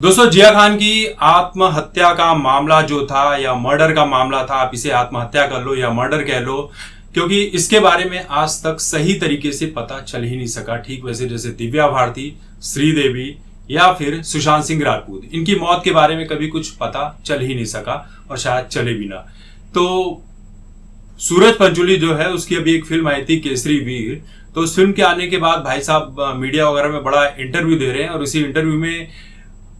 दोस्तों, जिया खान की आत्महत्या का मामला जो था या मर्डर का मामला था, आप इसे आत्महत्या कर लो या मर्डर कह लो, क्योंकि इसके बारे में आज तक सही तरीके से पता चल ही नहीं सका। ठीक वैसे जैसे दिव्या भारती, श्रीदेवी या फिर सुशांत सिंह राजपूत, इनकी मौत के बारे में कभी कुछ पता चल ही नहीं सका और शायद चले भी ना। तो सूरज पंचोली जो है, उसकी अभी एक फिल्म आई थी केसरी वीर। तो उस फिल्म के आने के बाद भाई साहब मीडिया वगैरह में बड़ा इंटरव्यू दे रहे हैं और उसी इंटरव्यू में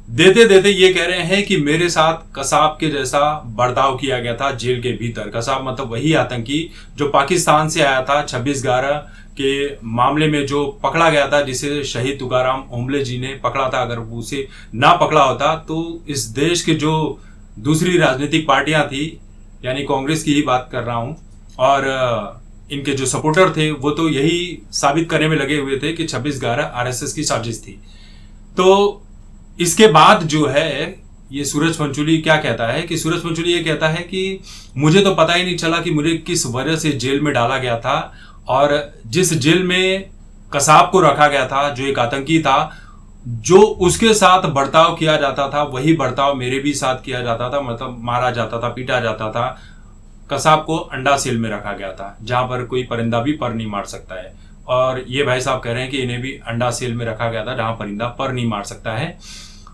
देते देते ये कह रहे हैं कि मेरे साथ कसाब के जैसा बर्ताव किया गया था जेल के भीतर। कसाब मतलब वही आतंकी जो पाकिस्तान से आया था 26/11 के मामले में, जो पकड़ा गया था, जिसे शहीद तुकाराम ओम्बले जी ने पकड़ा था। अगर वो उसे ना पकड़ा होता तो इस देश के जो दूसरी राजनीतिक पार्टियां थी, यानी कांग्रेस की ही बात कर रहा हूं, और इनके जो सपोर्टर थे वो तो यही साबित करने में लगे हुए थे कि 26/11 आरएसएस की साजिश थी। तो इसके बाद जो है ये सूरज पंचोली क्या कहता है कि सूरज पंचोली ये कहता है कि मुझे तो पता ही नहीं चला कि मुझे किस वजह से जेल में डाला गया था, और जिस जेल में कसाब को रखा गया था, जो एक आतंकी था, जो उसके साथ बर्ताव किया जाता था वही बर्ताव मेरे भी साथ किया जाता था। मतलब मारा जाता था, पीटा जाता था। कसाब को अंडा सेल में रखा गया था, जहां पर कोई परिंदा भी पर नहीं मार सकता है। और ये भाई साहब कह रहे हैं कि इन्हें भी अंडा सेल में रखा गया था, जहां परिंदा पर नहीं मार सकता है।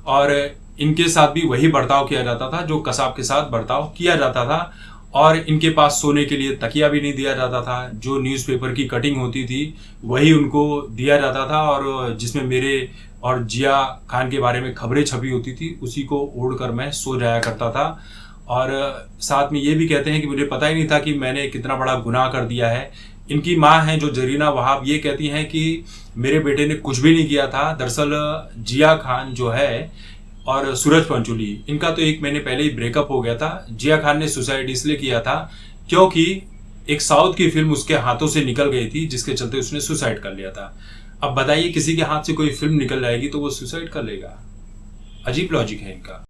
और इनके साथ भी वही बर्ताव किया जाता था जो कसाब के साथ बर्ताव किया जाता था। और इनके पास सोने के लिए तकिया भी नहीं दिया जाता था। जो न्यूज़पेपर की कटिंग होती थी वही उनको दिया जाता था, और जिसमें मेरे और जिया खान के बारे में खबरें छपी होती थी उसी को ओढ़कर मैं सो जाया करता था। और साथ में ये भी कहते हैं कि मुझे पता ही नहीं था कि मैंने कितना बड़ा गुनाह कर दिया है। इनकी माँ हैं जो जरीना वहाब, ये कहती हैं कि मेरे बेटे ने कुछ भी नहीं किया था। दरअसल जिया खान जो है और सूरज पंचोली, इनका तो 1 महीने पहले ही ब्रेकअप हो गया था। जिया खान ने सुसाइड इसलिए किया था क्योंकि एक साउथ की फिल्म उसके हाथों से निकल गई थी, जिसके चलते उसने सुसाइड कर लिया था। अब बताइए, किसी के हाथ से कोई फिल्म निकल जाएगी तो वो सुसाइड कर लेगा? अजीब लॉजिक है इनका।